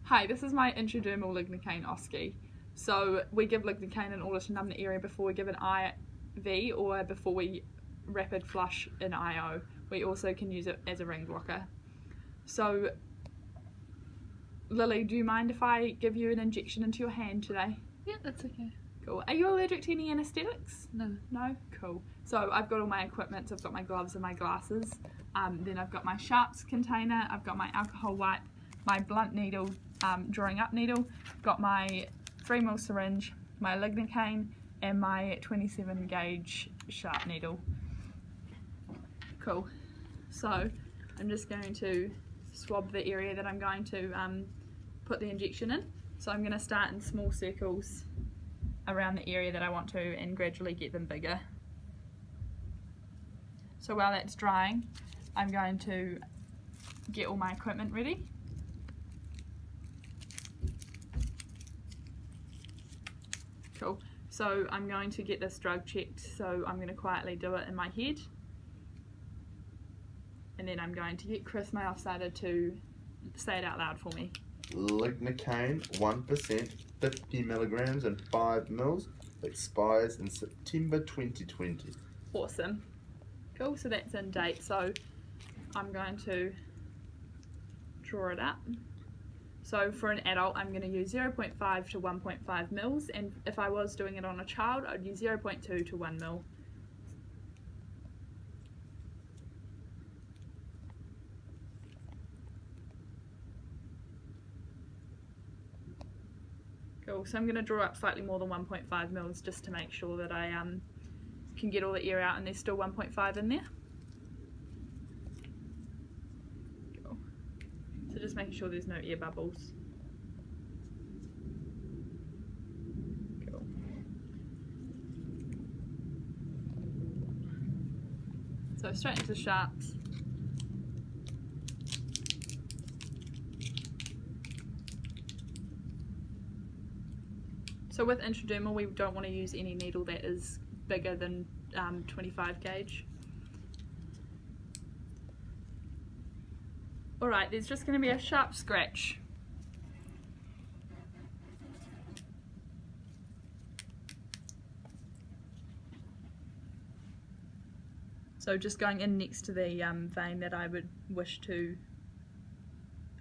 Hi, this is my intradermal lignocaine OSCE. So we give lignocaine in order to numb the area before we give an IV or before we rapid flush an IO. We also can use it as a ring blocker. So Lily, do you mind if I give you an injection into your hand today? Yeah, that's okay. Cool. Are you allergic to any anaesthetics? No. No? Cool. So I've got all my equipment, so I've got my gloves and my glasses. Then I've got my sharps container, I've got my alcohol wipe, my blunt needle, drawing up needle, got my 3mm syringe, my lignocaine, and my 27 gauge sharp needle. Cool. So I'm just going to swab the area that I'm going to put the injection in. So I'm going to start in small circles around the area that I want to and gradually get them bigger. So while that's drying, I'm going to get all my equipment ready. Cool. So I'm going to get this drug checked, so I'm going to quietly do it in my head. And then I'm going to get Chris, my offsider, to say it out loud for me. Lignocaine 1%, 50 milligrams and 5 mils, expires in September 2020. Awesome. Cool, so that's in date. So I'm going to draw it up. So for an adult, I'm going to use 0.5 to 1.5 mils, and if I was doing it on a child, I'd use 0.2 to 1 mil. Cool, so I'm going to draw up slightly more than 1.5 mils just to make sure that I can get all the air out and there's still 1.5 in there. Cool. So just making sure there's no air bubbles. Cool. So straight into the sharps. So with intradermal, we don't want to use any needle that is bigger than 25 gauge. Alright, there's just going to be a sharp scratch. So just going in next to the vein that I would wish to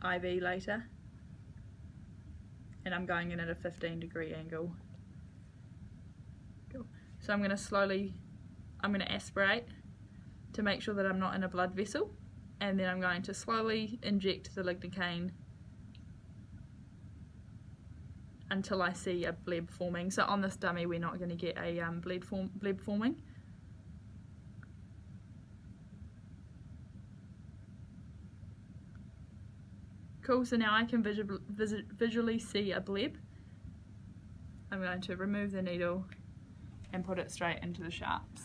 IV later. And I'm going in at a 15-degree angle. Cool. So I'm going to aspirate to make sure that I'm not in a blood vessel, and then I'm going to slowly inject the lignocaine until I see a bleb forming. So on this dummy we're not going to get a bleb forming. Cool, so now I can visually see a bleb. I'm going to remove the needle and put it straight into the sharps.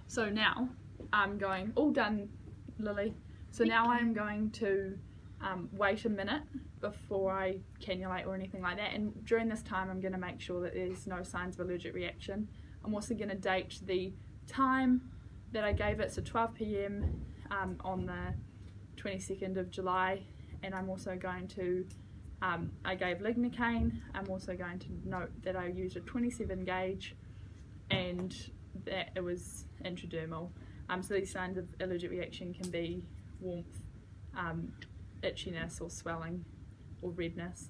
So now I'm going, all done Lily, so now I'm going to wait a minute before I cannulate or anything like that, and during this time I'm going to make sure that there's no signs of allergic reaction. I'm also going to date the time that I gave it, so 12 PM on the 22nd of July, and I'm also going to, I gave lignocaine. I'm also going to note that I used a 27 gauge and that it was intradermal. So these signs of allergic reaction can be warmth, itchiness or swelling or redness.